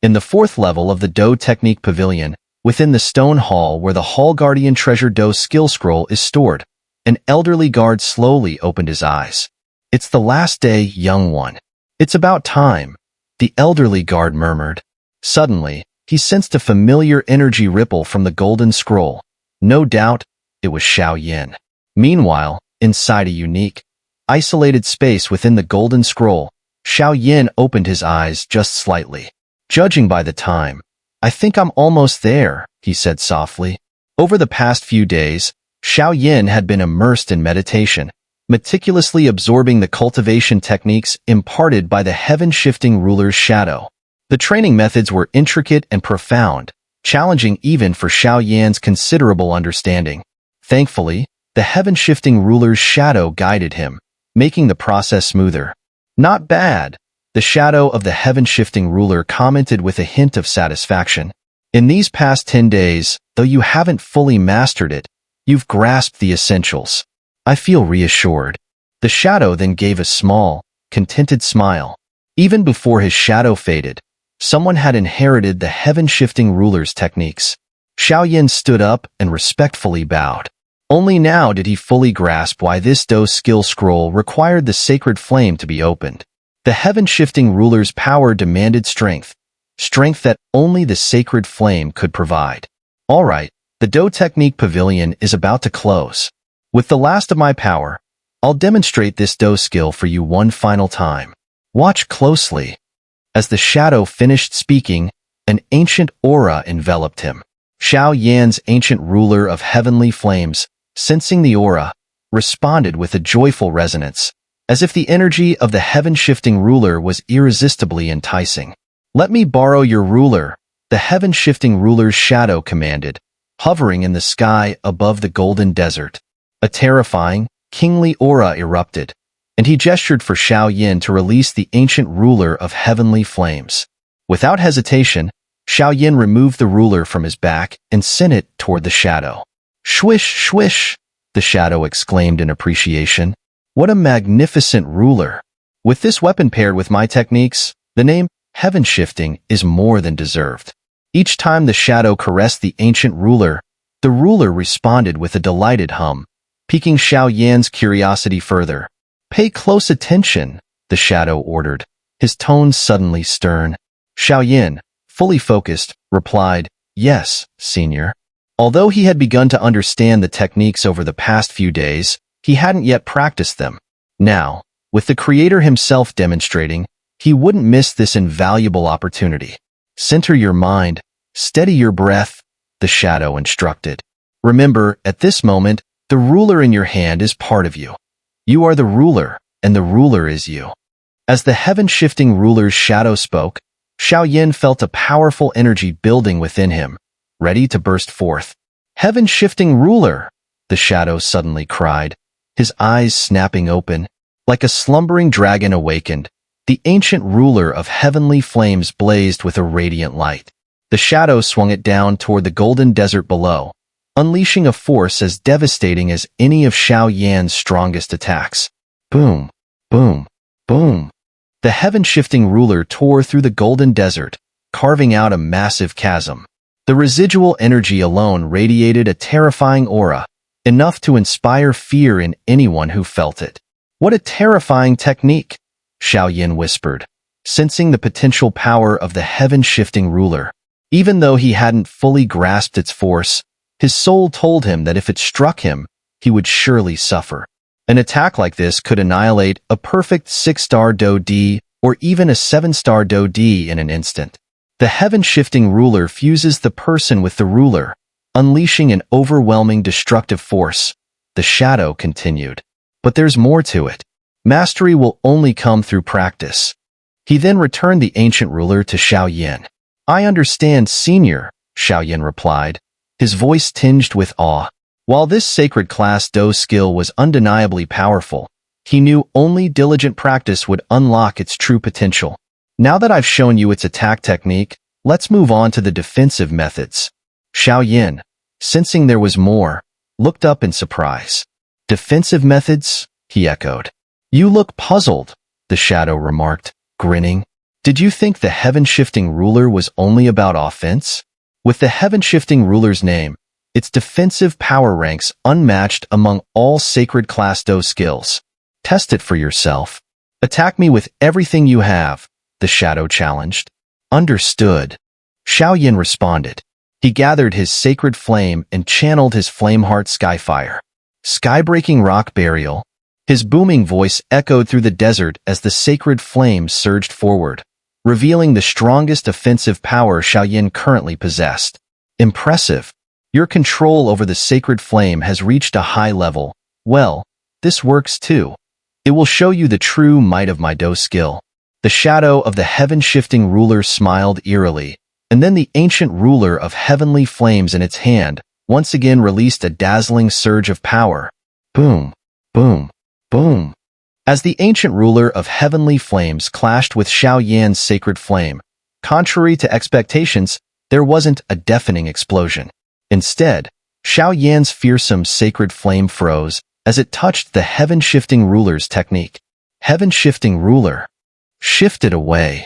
In the fourth level of the Do Technique Pavilion, within the stone hall where the Hall Guardian Treasure Do skill scroll is stored, an elderly guard slowly opened his eyes. "It's the last day, young one. It's about time," the elderly guard murmured. Suddenly, he sensed a familiar energy ripple from the golden scroll. No doubt, it was Xiao. Meanwhile, inside a unique, isolated space within the golden scroll, Xiao opened his eyes just slightly. "Judging by the time, I think I'm almost there," he said softly. Over the past few days, Xiao had been immersed in meditation, meticulously absorbing the cultivation techniques imparted by the heaven-shifting ruler's shadow. The training methods were intricate and profound, challenging even for Xiao considerable understanding. Thankfully, the heaven-shifting ruler's shadow guided him, making the process smoother. "Not bad," the shadow of the heaven-shifting ruler commented with a hint of satisfaction. "In these past 10 days, though you haven't fully mastered it, you've grasped the essentials. I feel reassured." The shadow then gave a small, contented smile. Even before his shadow faded, someone had inherited the heaven-shifting ruler's techniques. Xiao stood up and respectfully bowed. Only now did he fully grasp why this Do skill scroll required the sacred flame to be opened. The heaven-shifting ruler's power demanded strength that only the sacred flame could provide. "All right, the Do Technique Pavilion is about to close. With the last of my power, I'll demonstrate this Do skill for you one final time. Watch closely." As the shadow finished speaking, an ancient aura enveloped him. Xiao ancient ruler of heavenly flames, sensing the aura, responded with a joyful resonance, as if the energy of the heaven-shifting ruler was irresistibly enticing. "Let me borrow your ruler," the heaven-shifting ruler's shadow commanded, hovering in the sky above the golden desert. A terrifying, kingly aura erupted, and he gestured for Xiao to release the ancient ruler of heavenly flames. Without hesitation, Xiao removed the ruler from his back and sent it toward the shadow. "Swish, swish," the shadow exclaimed in appreciation. "What a magnificent ruler! With this weapon paired with my techniques, the name heaven-shifting is more than deserved." Each time the shadow caressed the ancient ruler, the ruler responded with a delighted hum, piquing Xiao curiosity further. "Pay close attention," the shadow ordered, his tone suddenly stern. Xiao, fully focused, replied, "Yes, senior." Although he had begun to understand the techniques over the past few days, he hadn't yet practiced them. Now, with the creator himself demonstrating, he wouldn't miss this invaluable opportunity. "Center your mind, steady your breath," the shadow instructed. "Remember, at this moment, the ruler in your hand is part of you. You are the ruler, and the ruler is you." As the heaven-shifting ruler's shadow spoke, Xiao felt a powerful energy building within him, ready to burst forth. "Heaven-shifting ruler!" the shadow suddenly cried, his eyes snapping open. Like a slumbering dragon awakened, the ancient ruler of heavenly flames blazed with a radiant light. The shadow swung it down toward the golden desert below, unleashing a force as devastating as any of Xiao strongest attacks. Boom, boom, boom. The heaven-shifting ruler tore through the golden desert, carving out a massive chasm. The residual energy alone radiated a terrifying aura, enough to inspire fear in anyone who felt it. "What a terrifying technique," Xiao whispered, sensing the potential power of the heaven-shifting ruler. Even though he hadn't fully grasped its force, his soul told him that if it struck him, he would surely suffer. An attack like this could annihilate a perfect 6-star Do D or even a 7-star Do D in an instant. The heaven-shifting ruler fuses the person with the ruler, unleashing an overwhelming destructive force, the shadow continued. But there's more to it. Mastery will only come through practice. He then returned the ancient ruler to Xiao. "I understand, senior," Xiao replied, his voice tinged with awe. While this sacred class Do skill was undeniably powerful, he knew only diligent practice would unlock its true potential. "Now that I've shown you its attack technique, let's move on to the defensive methods." Xiao, sensing there was more, looked up in surprise. "Defensive methods?" he echoed. "You look puzzled," the shadow remarked, grinning. Did you think the heaven-shifting ruler was only about offense? With the heaven-shifting ruler's name, its defensive power ranks unmatched among all sacred class Do skills. Test it for yourself. Attack me with everything you have, the shadow challenged. Understood. Xiao responded. He gathered his sacred flame and channeled his flameheart skyfire. Sky-breaking rock burial. His booming voice echoed through the desert as the sacred flame surged forward, revealing the strongest offensive power Xiao currently possessed. Impressive. Your control over the sacred flame has reached a high level. Well, this works too. It will show you the true might of my Do skill. The shadow of the heaven-shifting ruler smiled eerily, and then the ancient ruler of heavenly flames in its hand once again released a dazzling surge of power. Boom, boom, boom. As the ancient ruler of heavenly flames clashed with Xiao sacred flame, contrary to expectations, there wasn't a deafening explosion. Instead, Xiao fearsome sacred flame froze as it touched the heaven-shifting ruler's technique. Heaven-shifting ruler shifted away.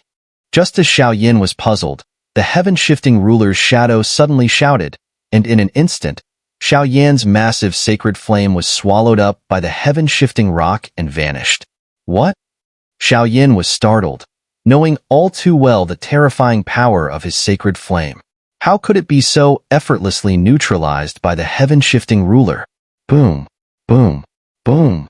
Just as Xiao was puzzled, the heaven-shifting ruler's shadow suddenly shouted, and in an instant, Xiao massive sacred flame was swallowed up by the heaven-shifting rock and vanished. What? Xiao was startled, knowing all too well the terrifying power of his sacred flame. How could it be so effortlessly neutralized by the heaven-shifting ruler? Boom, boom, boom.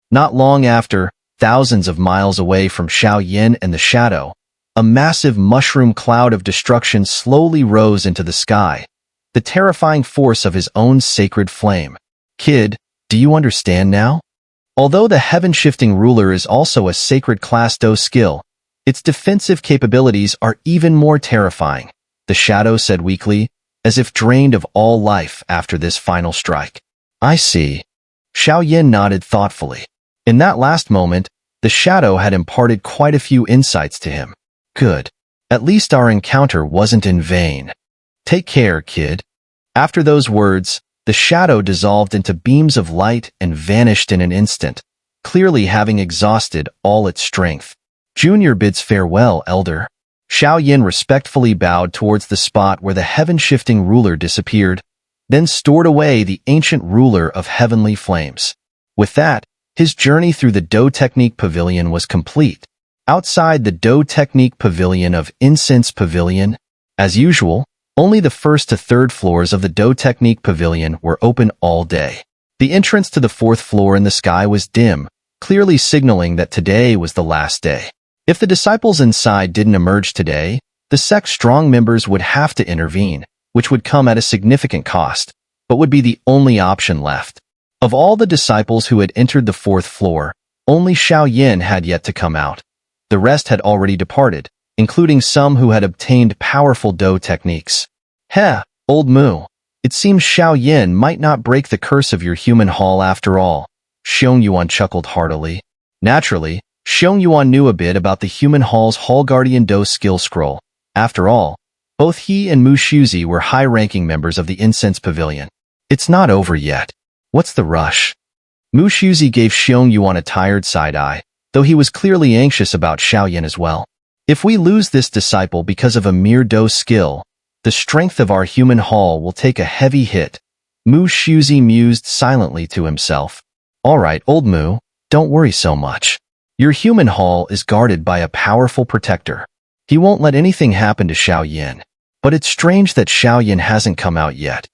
Not long after, thousands of miles away from Xiao and the shadow, a massive mushroom cloud of destruction slowly rose into the sky, the terrifying force of his own sacred flame. Kid, do you understand now? Although the heaven-shifting ruler is also a sacred class Do skill, its defensive capabilities are even more terrifying, the shadow said weakly, as if drained of all life after this final strike. I see. Xiao nodded thoughtfully. In that last moment, the shadow had imparted quite a few insights to him. Good. At least our encounter wasn't in vain. Take care, kid. After those words, the shadow dissolved into beams of light and vanished in an instant, clearly having exhausted all its strength. Junior bids farewell, elder. Xiao respectfully bowed towards the spot where the heaven-shifting ruler disappeared, then stored away the ancient ruler of heavenly flames. With that, his journey through the Do Technique Pavilion was complete. Outside the Do Technique Pavilion of Incense Pavilion, as usual, only the first to third floors of the Do Technique Pavilion were open all day. The entrance to the fourth floor in the sky was dim, clearly signaling that today was the last day. If the disciples inside didn't emerge today, the sect's strong members would have to intervene, which would come at a significant cost, but would be the only option left. Of all the disciples who had entered the fourth floor, only Xiao had yet to come out. The rest had already departed, including some who had obtained powerful Do techniques. Heh, old Mu. It seems Xiao might not break the curse of your human hall after all. Yuan chuckled heartily. Naturally, Yuan knew a bit about the human hall's Hall Guardian Do skill scroll. After all, both he and Mu Shuzi were high-ranking members of the Incense Pavilion. It's not over yet. What's the rush? Mu Shuzi gave Yuan a tired side-eye, though he was clearly anxious about Xiao as well. If we lose this disciple because of a mere Do skill, the strength of our human hall will take a heavy hit. Mu Shuzi mused silently to himself. All right, old Mu, don't worry so much. Your human hall is guarded by a powerful protector. He won't let anything happen to Xiao. But it's strange that Xiao hasn't come out yet.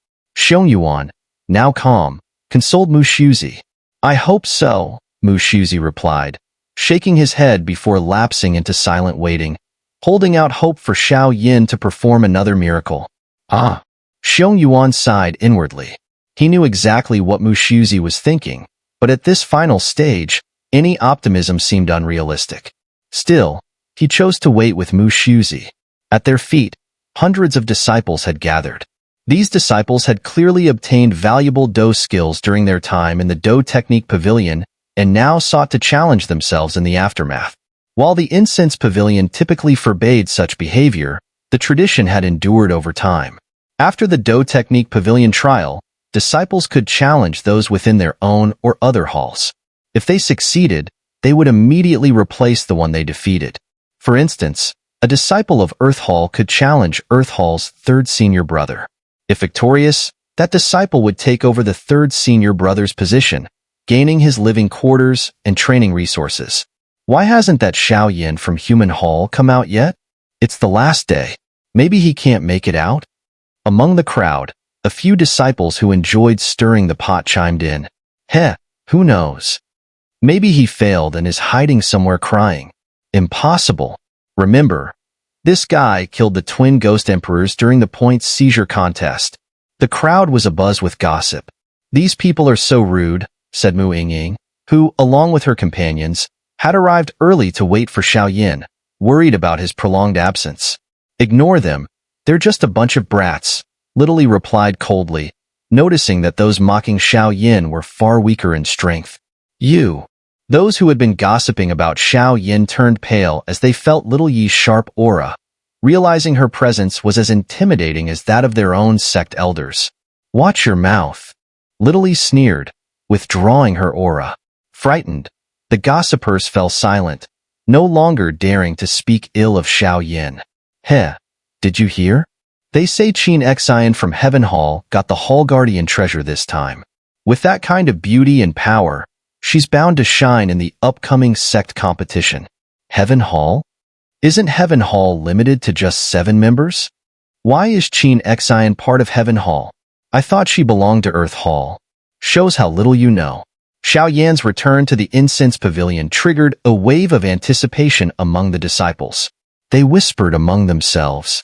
Yuan, now calm, consoled Mu Shuzi. I hope so, Mu Shuzi replied, shaking his head before lapsing into silent waiting, holding out hope for Xiao to perform another miracle. Ah. Yuan sighed inwardly. He knew exactly what Mu Shuzi was thinking, but at this final stage, any optimism seemed unrealistic. Still, he chose to wait with Mu Shuzi. At their feet, hundreds of disciples had gathered. These disciples had clearly obtained valuable Do skills during their time in the Do Technique Pavilion and now sought to challenge themselves in the aftermath. While the Incense Pavilion typically forbade such behavior, the tradition had endured over time. After the Do Technique Pavilion trial, disciples could challenge those within their own or other halls. If they succeeded, they would immediately replace the one they defeated. For instance, A disciple of Earth Hall could challenge Earth Hall's third senior brother. If victorious, that disciple would take over the third senior brother's position, gaining his living quarters and training resources. Why hasn't that Xiao from Human Hall come out yet? It's the last day. Maybe he can't make it out? Among the crowd, a few disciples who enjoyed stirring the pot chimed in. Who knows? Maybe he failed and is hiding somewhere crying. Impossible. Remember, this guy killed the twin ghost emperors during the points seizure contest. The crowd was abuzz with gossip. These people are so rude, said Mu Yingying, who, along with her companions, had arrived early to wait for Xiao, worried about his prolonged absence. Ignore them. They're just a bunch of brats, Li replied coldly, noticing that those mocking Xiao were far weaker in strength. Those who had been gossiping about Xiao turned pale as they felt Little Yi's sharp aura, realizing her presence was as intimidating as that of their own sect elders. Watch your mouth. Little Yi sneered, withdrawing her aura. Frightened, the gossipers fell silent, no longer daring to speak ill of Xiao. Did you hear? They say Qiong from Heaven Hall got the Hall Guardian treasure this time. With that kind of beauty and power, she's bound to shine in the upcoming sect competition. Heaven Hall? Isn't Heaven Hall limited to just 7 members? Why is Qiong part of Heaven Hall? I thought she belonged to Earth Hall. Shows how little you know. Xiao return to the incense pavilion triggered a wave of anticipation among the disciples. They whispered among themselves.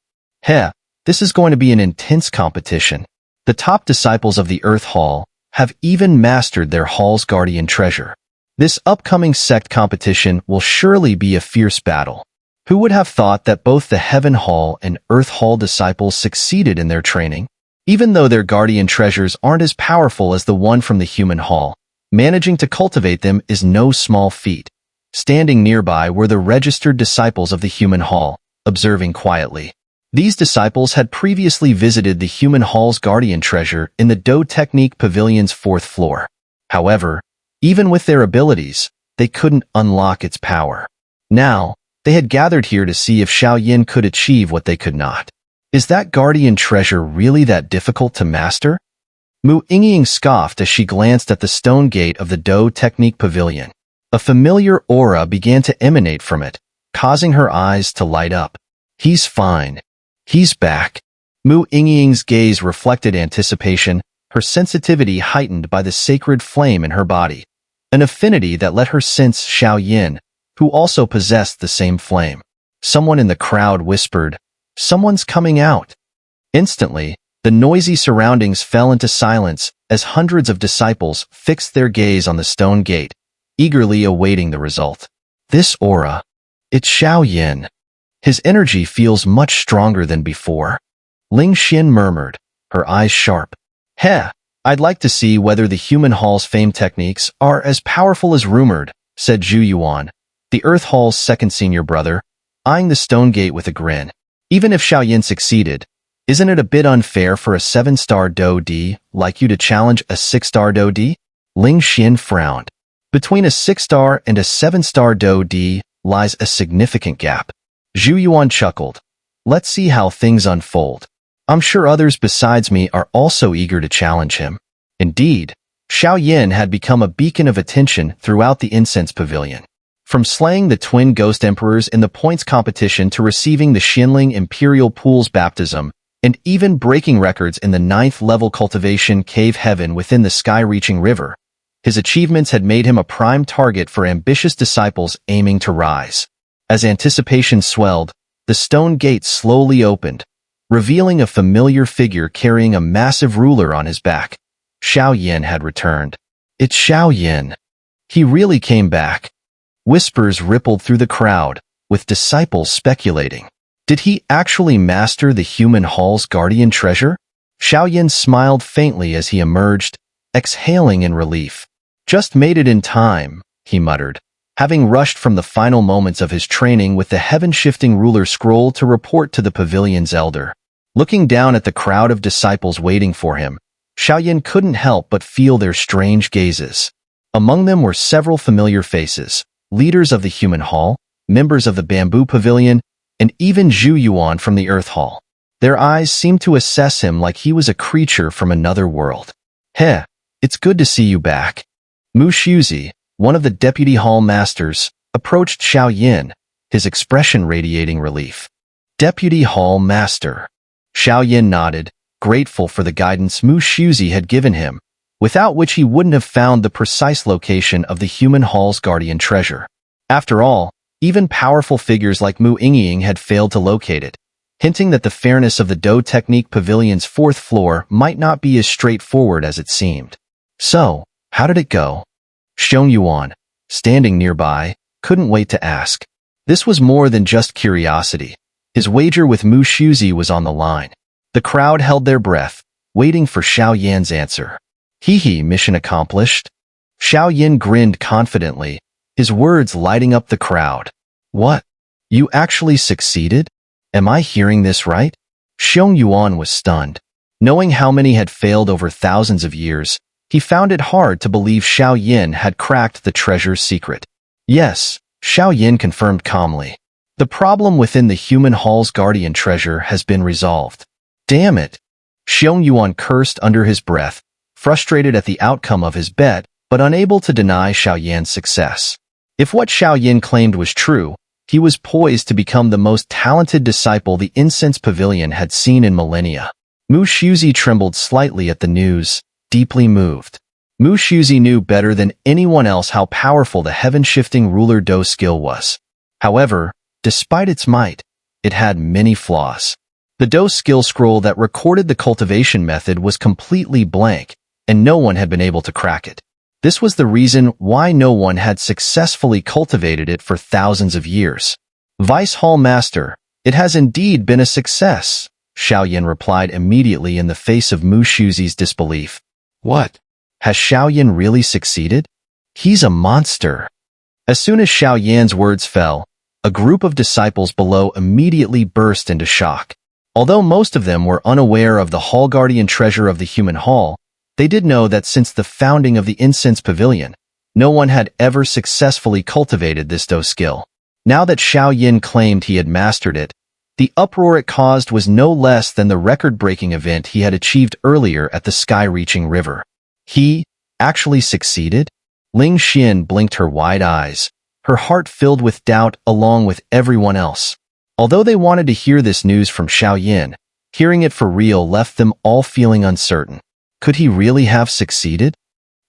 This is going to be an intense competition. The top disciples of the Earth Hall have even mastered their Hall's guardian treasure. This upcoming sect competition will surely be a fierce battle. Who would have thought that both the Heaven Hall and Earth Hall disciples succeeded in their training? Even though their guardian treasures aren't as powerful as the one from the Human Hall, managing to cultivate them is no small feat. Standing nearby were the registered disciples of the Human Hall, observing quietly. These disciples had previously visited the Human Hall's guardian treasure in the Do Technique Pavilion's 4th floor. However, even with their abilities, they couldn't unlock its power. Now, they had gathered here to see if Xiao could achieve what they could not. Is that guardian treasure really that difficult to master? Mu Yingying scoffed as she glanced at the stone gate of the Do Technique Pavilion. A familiar aura began to emanate from it, causing her eyes to light up. He's fine. He's back. Mu Yingying's gaze reflected anticipation, her sensitivity heightened by the sacred flame in her body, an affinity that let her sense Xiao, who also possessed the same flame. Someone in the crowd whispered, "Someone's coming out." Instantly, the noisy surroundings fell into silence as hundreds of disciples fixed their gaze on the stone gate, eagerly awaiting the result. This aura, it's Xiao. His energy feels much stronger than before. Ling Xin murmured, her eyes sharp. I'd like to see whether the Human Hall's famed techniques are as powerful as rumored, said Zhu Yuan, the Earth Hall's second senior brother, eyeing the stone gate with a grin. Even if Xiao succeeded, isn't it a bit unfair for a 7-star Do D like you to challenge a 6-star Do D? Ling Xin frowned. Between a 6-star and a 7-star Do D lies a significant gap. Zhu Yuan chuckled. Let's see how things unfold. I'm sure others besides me are also eager to challenge him. Indeed, Xiao had become a beacon of attention throughout the incense pavilion. From slaying the twin ghost emperors in the points competition to receiving the Xinling Imperial Pool's baptism, and even breaking records in the 9th level cultivation cave heaven within the sky-reaching river, his achievements had made him a prime target for ambitious disciples aiming to rise. As anticipation swelled, the stone gate slowly opened, revealing a familiar figure carrying a massive ruler on his back. Xiao had returned. It's Xiao. He really came back. Whispers rippled through the crowd, with disciples speculating. Did he actually master the Human Hall's guardian treasure? Xiao smiled faintly as he emerged, exhaling in relief. Just made it in time, he muttered, having rushed from the final moments of his training with the heaven-shifting ruler scroll to report to the pavilion's elder. Looking down at the crowd of disciples waiting for him, Xiao couldn't help but feel their strange gazes. Among them were several familiar faces, leaders of the Human Hall, members of the Bamboo Pavilion, and even Zhu Yuan from the Earth Hall. Their eyes seemed to assess him like he was a creature from another world. "Heh, it's good to see you back." Mu Shuzi, one of the deputy hall masters, approached Xiao Yin, his expression radiating relief. "Deputy hall master." Xiao Yin nodded, grateful for the guidance Mu Shuzi had given him, without which he wouldn't have found the precise location of the human hall's guardian treasure. After all, even powerful figures like Mu Ingying had failed to locate it, hinting that the fairness of the Do Technique Pavilion's 4th floor might not be as straightforward as it seemed. "So, how did it go?" Xiong Yuan, standing nearby, couldn't wait to ask. This was more than just curiosity. His wager with Mu Shuzi was on the line. The crowd held their breath, waiting for Xiao Yan's answer. "Hee, mission accomplished." Xiao Yin grinned confidently, his words lighting up the crowd. "What? You actually succeeded? Am I hearing this right?" Xiong Yuan was stunned. Knowing how many had failed over thousands of years, he found it hard to believe Xiao Yin had cracked the treasure's secret. "Yes," Xiao Yin confirmed calmly. "The problem within the human hall's guardian treasure has been resolved." "Damn it!" Xiong Yuan cursed under his breath, frustrated at the outcome of his bet, but unable to deny Xiao Yan's success. If what Xiao Yin claimed was true, he was poised to become the most talented disciple the Incense Pavilion had seen in millennia. Mu Shuzi trembled slightly at the news, deeply moved. Mu Shuzi knew better than anyone else how powerful the heaven-shifting ruler Do skill was. However, despite its might, it had many flaws. The Do skill scroll that recorded the cultivation method was completely blank, and no one had been able to crack it. This was the reason why no one had successfully cultivated it for thousands of years. "Vice Hall Master, it has indeed been a success," Xiao Yin replied immediately in the face of Mu Shuzi's disbelief. "What? Has Xiao Yin really succeeded? He's a monster." As soon as Xiao Yan's words fell, a group of disciples below immediately burst into shock. Although most of them were unaware of the Hall Guardian treasure of the human hall, they did know that since the founding of the Incense Pavilion, no one had ever successfully cultivated this Do skill. Now that Xiao Yin claimed he had mastered it, the uproar it caused was no less than the record-breaking event he had achieved earlier at the sky-reaching river. He actually succeeded? Ling Xin blinked her wide eyes, her heart filled with doubt along with everyone else. Although they wanted to hear this news from Xiao Yin, hearing it for real left them all feeling uncertain. Could he really have succeeded?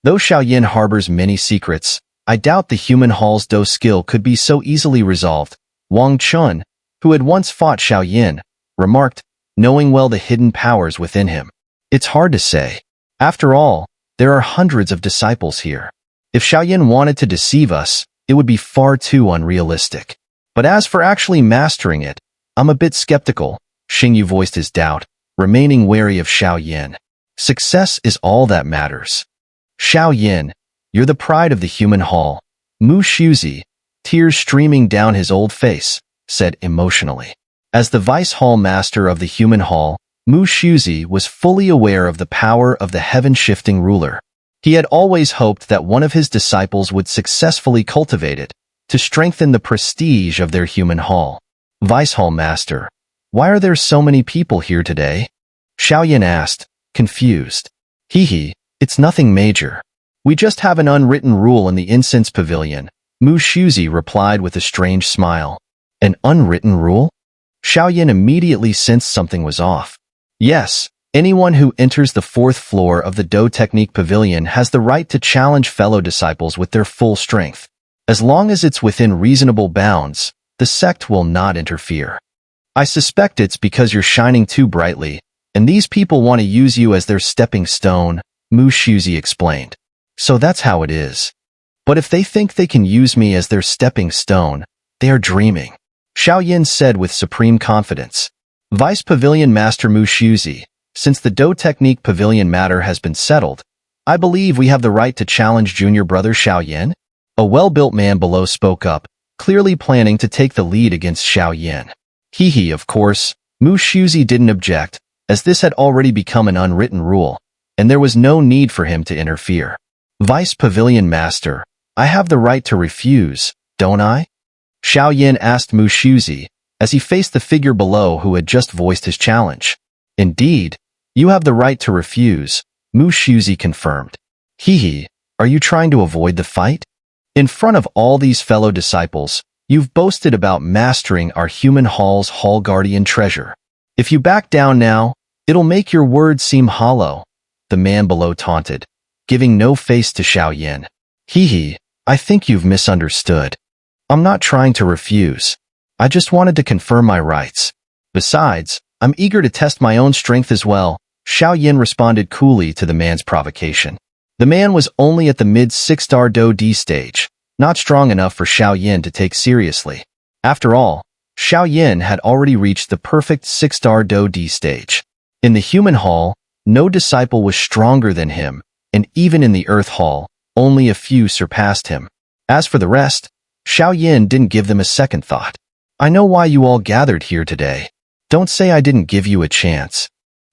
Though Xiao Yin harbors many secrets, I doubt the human hall's Do skill could be so easily resolved. Wang Chun, who had once fought Xiao Yin, remarked, knowing well the hidden powers within him. "It's hard to say. After all, there are hundreds of disciples here. If Xiao Yin wanted to deceive us, it would be far too unrealistic. But as for actually mastering it, I'm a bit skeptical." Xingyu voiced his doubt, remaining wary of Xiao Yin. "Success is all that matters." "Xiao Yin, you're the pride of the human hall." Mu Shuzi, tears streaming down his old face, said emotionally. As the vice hall master of the human hall, Mu Shuzi was fully aware of the power of the heaven-shifting ruler. He had always hoped that one of his disciples would successfully cultivate it, to strengthen the prestige of their human hall. "Vice hall master, why are there so many people here today?" Xiao Yin asked, confused. "Hee, it's nothing major. We just have an unwritten rule in the Incense Pavilion," Mu Shuzi replied with a strange smile. "An unwritten rule?" Xiao Yin immediately sensed something was off. "Yes, anyone who enters the 4th floor of the Do Technique Pavilion has the right to challenge fellow disciples with their full strength. As long as it's within reasonable bounds, the sect will not interfere. I suspect it's because you're shining too brightly, and these people want to use you as their stepping stone," Mu Shuzi explained. "So that's how it is. But if they think they can use me as their stepping stone, they are dreaming," Xiao Yin said with supreme confidence. "Vice Pavilion Master Mu Shuzi, since the Do Technique Pavilion matter has been settled, I believe we have the right to challenge junior brother Xiao Yin." A well-built man below spoke up, clearly planning to take the lead against Xiao Yin. Hee, of course, Mu Shuzi didn't object, as this had already become an unwritten rule, and there was no need for him to interfere. "Vice Pavilion Master, I have the right to refuse, don't I?" Xiao Yin asked Mu Shuzi, as he faced the figure below who had just voiced his challenge. Indeed, you have the right to refuse, Mu Shuzi confirmed. Hee, are you trying to avoid the fight? In front of all these fellow disciples, you've boasted about mastering our human hall's hall guardian treasure. If you back down now, it'll make your words seem hollow, the man below taunted, giving no face to Xiao. Hee, I think you've misunderstood. I'm not trying to refuse. I just wanted to confirm my rights. Besides, I'm eager to test my own strength as well, Xiao responded coolly to the man's provocation. The man was only at the mid-6-star Do D stage, not strong enough for Xiao to take seriously. After all, Xiao had already reached the perfect 6-star Do D stage. In the human hall, no disciple was stronger than him, and even in the earth hall, only a few surpassed him. As for the rest, Xiao didn't give them a second thought. I know why you all gathered here today. Don't say I didn't give you a chance.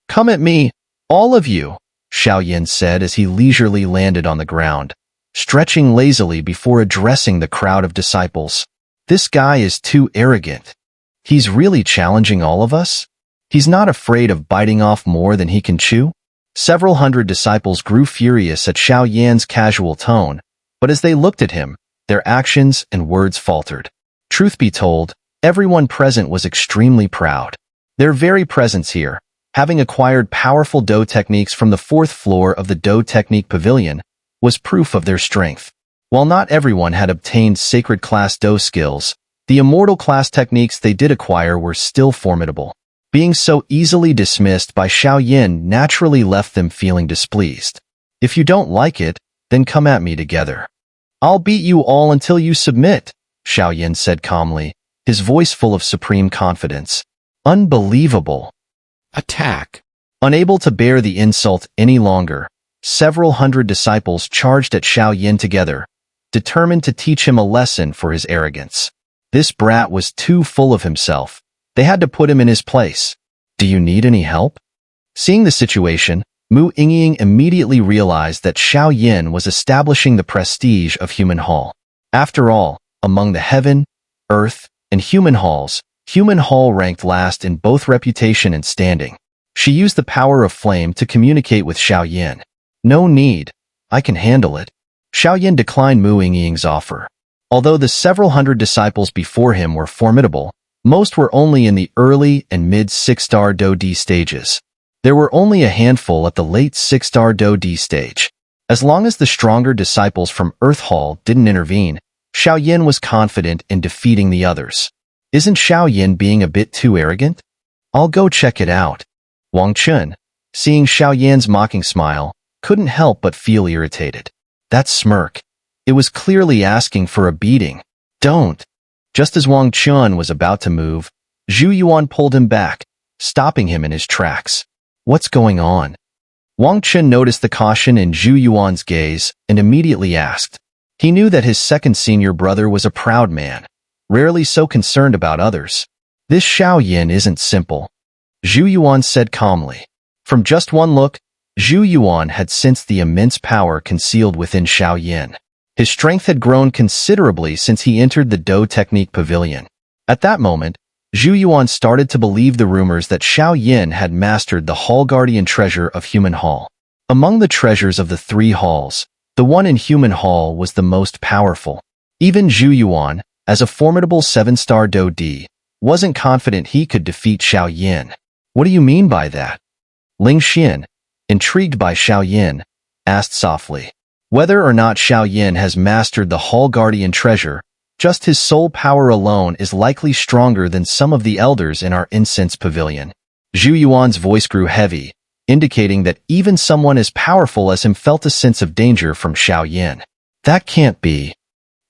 Come at me, all of you, Xiao said as he leisurely landed on the ground, stretching lazily before addressing the crowd of disciples. This guy is too arrogant. He's really challenging all of us? He's not afraid of biting off more than he can chew? Several hundred disciples grew furious at Xiao casual tone, but as they looked at him, their actions and words faltered. Truth be told, everyone present was extremely proud. Their very presence here, having acquired powerful Do techniques from the 4th floor of the Do Technique Pavilion, was proof of their strength. While not everyone had obtained sacred class Do skills, the immortal class techniques they did acquire were still formidable. Being so easily dismissed by Xiao naturally left them feeling displeased. If you don't like it, then come at me together. I'll beat you all until you submit, Xiao said calmly, his voice full of supreme confidence. Unbelievable. Attack. Unable to bear the insult any longer, several hundred disciples charged at Xiao together, determined to teach him a lesson for his arrogance. This brat was too full of himself. They had to put him in his place. Do you need any help? Seeing the situation, Mu Yingying immediately realized that Xiao was establishing the prestige of human hall. After all, among the heaven, earth, and human halls, human hall ranked last in both reputation and standing. She used the power of flame to communicate with Xiao. No need. I can handle it. Xiao declined Mu Yingying's offer. Although the several hundred disciples before him were formidable, most were only in the early and mid-6-star Do D stages. There were only a handful at the late 6-star Do D stage. As long as the stronger disciples from Earth Hall didn't intervene, Xiao was confident in defeating the others. Isn't Xiao being a bit too arrogant? I'll go check it out. Wang Chun, seeing Xiao mocking smile, couldn't help but feel irritated. That smirk. It was clearly asking for a beating. Don't. Just as Wang Chun was about to move, Zhu Yuan pulled him back, stopping him in his tracks. What's going on? Wang Chun noticed the caution in Zhu Yuan's gaze and immediately asked. He knew that his second senior brother was a proud man, rarely so concerned about others. This Xiao isn't simple, Zhu Yuan said calmly. From just one look, Zhu Yuan had sensed the immense power concealed within Xiao. His strength had grown considerably since he entered the Do Technique Pavilion. At that moment, Zhu Yuan started to believe the rumors that Xiao had mastered the Hall Guardian treasure of Human Hall. Among the treasures of the 3 halls, the one in Human Hall was the most powerful. Even Zhu Yuan, as a formidable 7-star Do D, wasn't confident he could defeat Xiao. What do you mean by that? Ling Xin, intrigued by Xiao, asked softly. Whether or not Xiao has mastered the Hall Guardian treasure, just his soul power alone is likely stronger than some of the elders in our incense pavilion. Zhu Yuan's voice grew heavy, indicating that even someone as powerful as him felt a sense of danger from Xiao. That can't be.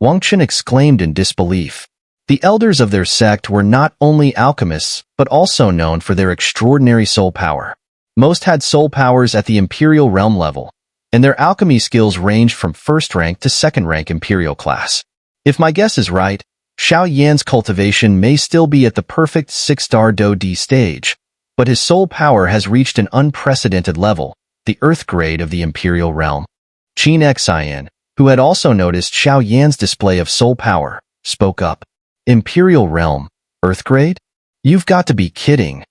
Wang Chun exclaimed in disbelief. The elders of their sect were not only alchemists, but also known for their extraordinary soul power. Most had soul powers at the Imperial Realm level, and their alchemy skills ranged from 1st rank to 2nd rank Imperial class. If my guess is right, Xiao cultivation may still be at the perfect 6-star Do D stage, but his soul power has reached an unprecedented level, the Earth grade of the Imperial Realm. Qiong, who had also noticed Xiao display of soul power, spoke up. Imperial Realm, Earth grade? You've got to be kidding.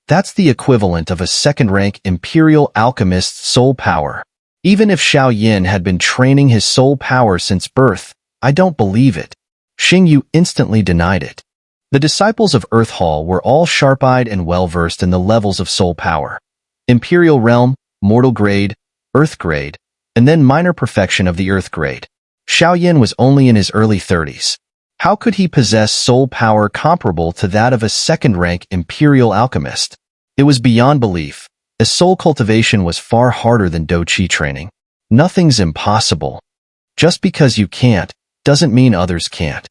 That's the equivalent of a second-rank Imperial Alchemist's soul power. Even if Xiao Yin had been training his soul power since birth, I don't believe it. Xingyu instantly denied it. The disciples of Earth Hall were all sharp-eyed and well-versed in the levels of soul power. Imperial Realm, Mortal Grade, Earth Grade, and then Minor Perfection of the Earth Grade. Xiao Yin was only in his early 30s. How could he possess soul power comparable to that of a second-rank Imperial Alchemist? It was beyond belief, as soul cultivation was far harder than Do Chi training. Nothing's impossible. Just because you can't, doesn't mean others can't.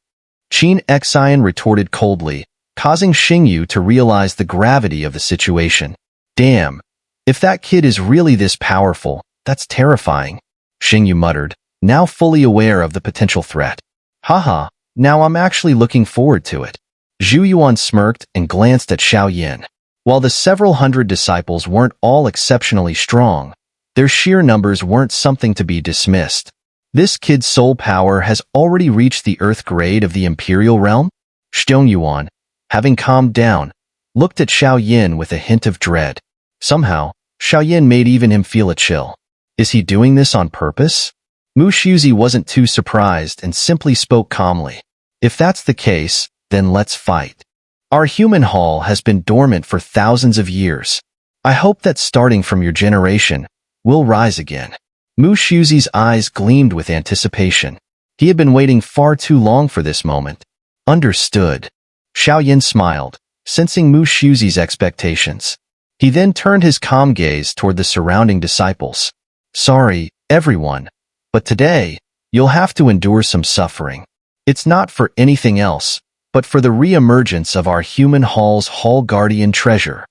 ChineSAN retorted coldly, causing Xingyu to realize the gravity of the situation. Damn, if that kid is really this powerful, that's terrifying, Xingyu muttered, now fully aware of the potential threat. Haha, now I'm actually looking forward to it. Zhu Yuan smirked and glanced at Xiao Yin. While the several hundred disciples weren't all exceptionally strong, their sheer numbers weren't something to be dismissed. This kid's soul power has already reached the Earth grade of the Imperial Realm? Zhong Yuan, having calmed down, looked at Xiao Yin with a hint of dread. Somehow, Xiao Yin made even him feel a chill. Is he doing this on purpose? Mu Shuzi wasn't too surprised and simply spoke calmly. If that's the case, then let's fight. Our human hall has been dormant for thousands of years. I hope that starting from your generation, we'll rise again. Mu Shuzi's eyes gleamed with anticipation. He had been waiting far too long for this moment. Understood. Xiao Yin smiled, sensing Mu Shuzi's expectations. He then turned his calm gaze toward the surrounding disciples. Sorry, everyone, but today, you'll have to endure some suffering. It's not for anything else, but for the re-emergence of our human hall's hall guardian treasure.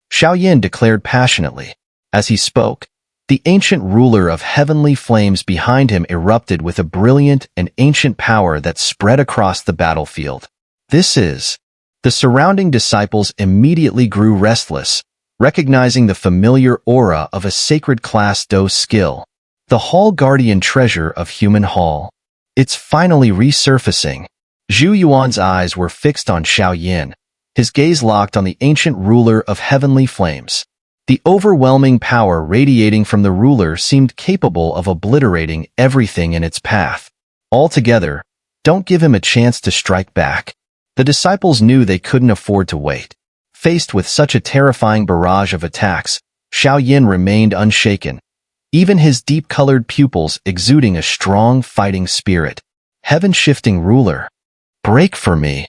Xiao Yin declared passionately. As he spoke, the ancient ruler of heavenly flames behind him erupted with a brilliant and ancient power that spread across the battlefield. This is... The surrounding disciples immediately grew restless, recognizing the familiar aura of a sacred class Do skill. The hall guardian treasure of human hall. It's finally resurfacing. Zhu Yuan's eyes were fixed on Xiao Yin, his gaze locked on the ancient ruler of heavenly flames. The overwhelming power radiating from the ruler seemed capable of obliterating everything in its path. Altogether, don't give him a chance to strike back. The disciples knew they couldn't afford to wait. Faced with such a terrifying barrage of attacks, Xiao Yin remained unshaken, even his deep-colored pupils exuding a strong fighting spirit. Heaven-shifting ruler. Break for me.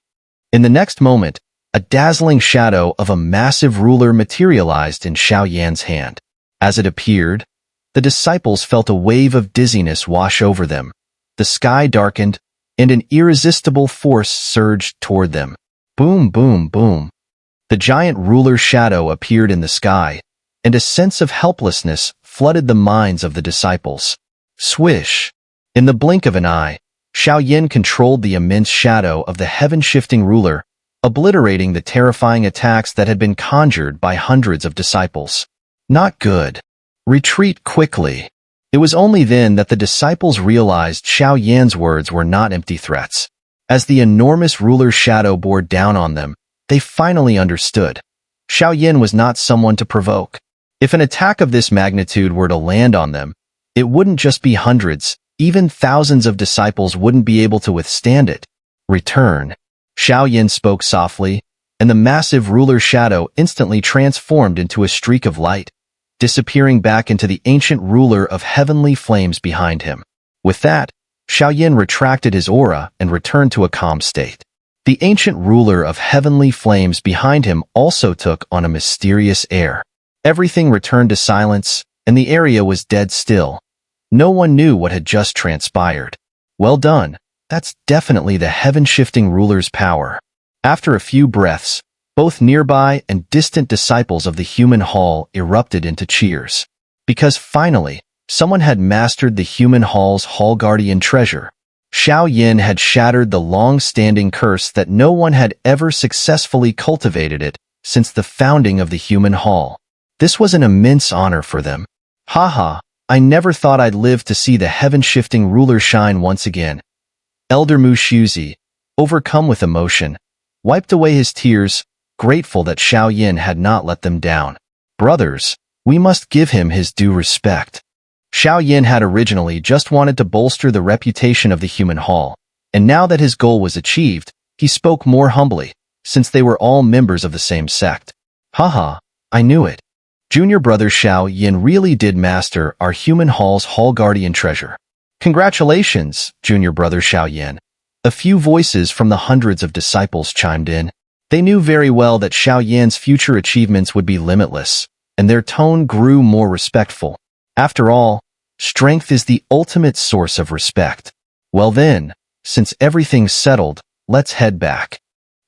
In the next moment, a dazzling shadow of a massive ruler materialized in Xiao Yan's hand. As it appeared, the disciples felt a wave of dizziness wash over them. The sky darkened, and an irresistible force surged toward them. Boom, boom, boom. The giant ruler shadow appeared in the sky, and a sense of helplessness flooded the minds of the disciples. Swish! In the blink of an eye, Xiao Yin controlled the immense shadow of the heaven-shifting ruler, obliterating the terrifying attacks that had been conjured by hundreds of disciples. Not good. Retreat quickly. It was only then that the disciples realized Xiao Yan's words were not empty threats. As the enormous ruler's shadow bore down on them, they finally understood. Xiao Yin was not someone to provoke. If an attack of this magnitude were to land on them, it wouldn't just be hundreds, even thousands of disciples wouldn't be able to withstand it. Return. Xiao Yin spoke softly, and the massive ruler's shadow instantly transformed into a streak of light, disappearing back into the ancient ruler of heavenly flames behind him. With that, Xiao Yin retracted his aura and returned to a calm state. The ancient ruler of heavenly flames behind him also took on a mysterious air. Everything returned to silence, and the area was dead still. No one knew what had just transpired. Well done. That's definitely the heaven-shifting ruler's power. After a few breaths, both nearby and distant disciples of the human hall erupted into cheers. Because finally, someone had mastered the human hall's hall guardian treasure. Xiao Yin had shattered the long-standing curse that no one had ever successfully cultivated it since the founding of the human hall. This was an immense honor for them. Haha, I never thought I'd live to see the heaven-shifting ruler shine once again. Elder Mu Shuzi, overcome with emotion, wiped away his tears, grateful that Xiao Yin had not let them down. Brothers, we must give him his due respect. Xiao Yin had originally just wanted to bolster the reputation of the human hall, and now that his goal was achieved, he spoke more humbly, since they were all members of the same sect. Haha, I knew it. Junior brother Xiao Yin really did master our human hall's hall guardian treasure. Congratulations, junior brother Xiao Yin. A few voices from the hundreds of disciples chimed in. They knew very well that Xiao Yin's future achievements would be limitless, and their tone grew more respectful. After all, strength is the ultimate source of respect. Well then, since everything's settled, let's head back.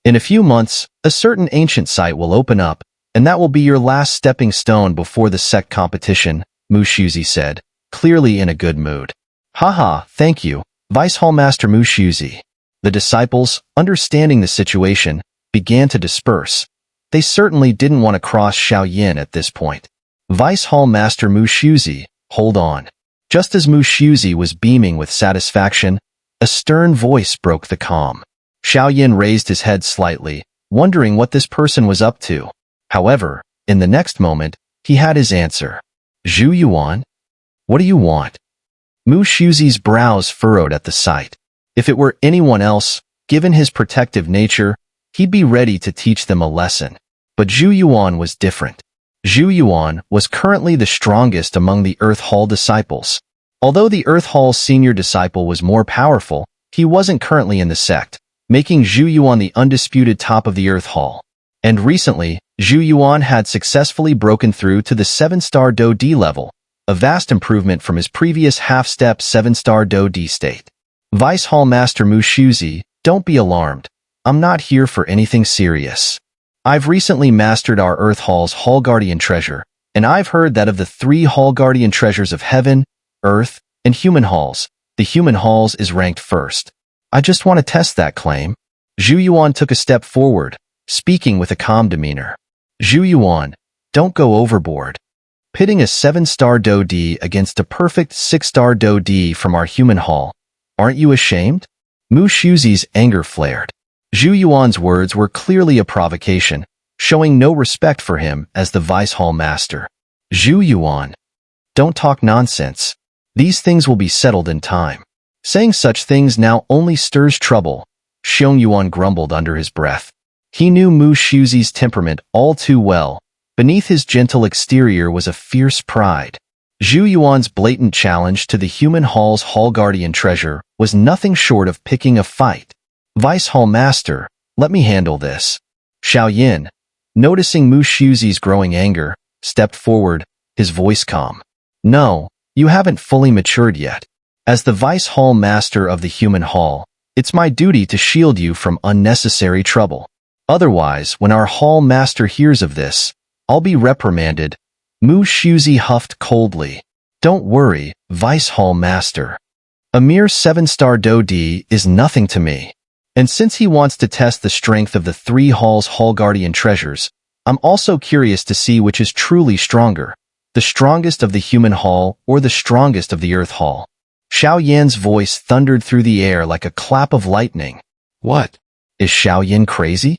In a few months, a certain ancient site will open up, and that will be your last stepping stone before the sect competition, Mu Shuzi said, clearly in a good mood. Haha, thank you, Vice Hall Master Mu Shuzi. The disciples, understanding the situation, began to disperse. They certainly didn't want to cross Xiao Yin at this point. Vice Hall Master Mu Shuzi, hold on. Just as Mu Shuzi was beaming with satisfaction, a stern voice broke the calm. Xiao Yin raised his head slightly, wondering what this person was up to. However, in the next moment, he had his answer. Zhu Yuan? What do you want? Mu Shuzi's brows furrowed at the sight. If it were anyone else, given his protective nature, he'd be ready to teach them a lesson. But Zhu Yuan was different. Zhu Yuan was currently the strongest among the Earth Hall disciples. Although the Earth Hall's senior disciple was more powerful, he wasn't currently in the sect, making Zhu Yuan the undisputed top of the Earth Hall. And recently, Zhu Yuan had successfully broken through to the 7-star Do D level, a vast improvement from his previous half-step 7-star Do D state. Vice Hall Master Mu Shuzi, don't be alarmed. I'm not here for anything serious. I've recently mastered our Earth Hall's Hall Guardian treasure, and I've heard that of the 3 Hall Guardian treasures of Heaven, Earth, and Human Halls, the Human Halls is ranked first. I just want to test that claim. Zhu Yuan took a step forward, speaking with a calm demeanor. Zhu Yuan, don't go overboard. Pitting a 7-star Do D against a perfect 6-star Do D from our human hall. Aren't you ashamed? Mu Shuzi's anger flared. Zhu Yuan's words were clearly a provocation, showing no respect for him as the Vice Hall Master. Zhu Yuan, don't talk nonsense. These things will be settled in time. Saying such things now only stirs trouble, Xiong Yuan grumbled under his breath. He knew Mu Shuzi's temperament all too well. Beneath his gentle exterior was a fierce pride. Zhu Yuan's blatant challenge to the Human Hall's Hall Guardian treasure was nothing short of picking a fight. Vice Hall Master, let me handle this. Xiao Yin, noticing Mu Shuzi's growing anger, stepped forward, his voice calm. No, you haven't fully matured yet. As the Vice Hall Master of the Human Hall, it's my duty to shield you from unnecessary trouble. Otherwise, when our Hall Master hears of this, I'll be reprimanded. Mu Shuzi huffed coldly. Don't worry, Vice Hall Master. A mere 7-star Do D is nothing to me. And since he wants to test the strength of the 3 halls' Hall Guardian treasures, I'm also curious to see which is truly stronger, the strongest of the Human Hall or the strongest of the Earth Hall. Xiao Yan's voice thundered through the air like a clap of lightning. What? Is Xiao Yan crazy?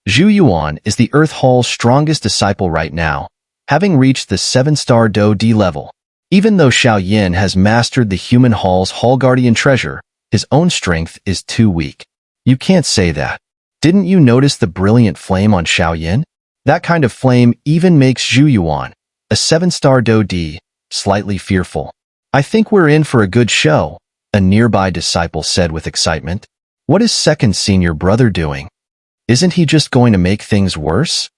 Zhu Yuan is the Earth Hall's strongest disciple right now, having reached the 7-star Do D level. Even though Xiao Yan has mastered the Human Hall's Hall Guardian treasure, his own strength is too weak. You can't say that. Didn't you notice the brilliant flame on Xiao Yan? That kind of flame even makes Zhu Yuan, a 7-star Do D, slightly fearful. I think we're in for a good show, a nearby disciple said with excitement. What is second senior brother doing? Isn't he just going to make things worse?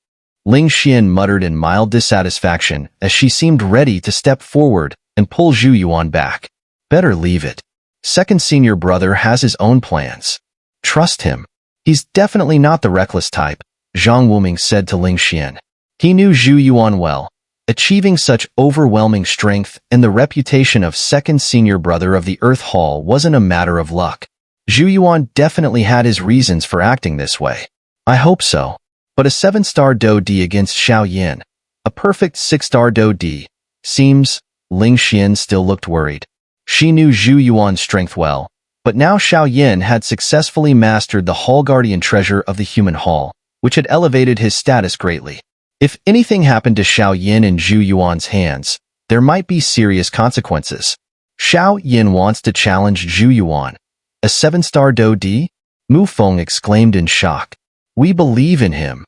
Ling Xian muttered in mild dissatisfaction as she seemed ready to step forward and pull Zhu Yuan back. Better leave it. Second senior brother has his own plans. Trust him. He's definitely not the reckless type, Zhang Wuming said to Ling Xian. He knew Zhu Yuan well. Achieving such overwhelming strength and the reputation of second senior brother of the Earth Hall wasn't a matter of luck. Zhu Yuan definitely had his reasons for acting this way. I hope so. But a 7-star Do D against Xiao Yan, a perfect 6-star Do D, seems. Ling Xian still looked worried. She knew Zhu Yuan's strength well, But now Xiao Yin had successfully mastered the Hall Guardian treasure of the human hall, which had elevated his status greatly. If anything happened to Xiao Yin in Zhu Yuan's hands, there might be serious consequences. Xiao Yin wants to challenge Zhu Yuan. A 7-star Do Di? Mu Feng exclaimed in shock. We believe in him.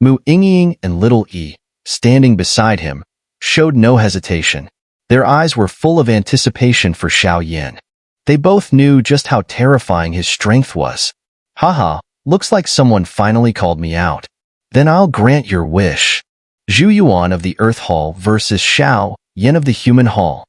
Mu Yingying and Little Yi, standing beside him, showed no hesitation. Their eyes were full of anticipation for Xiao Yin. They both knew just how terrifying his strength was. Haha, looks like someone finally called me out. Then I'll grant your wish. Zhu Yuan of the Earth Hall versus Xiao Yin of the Human Hall.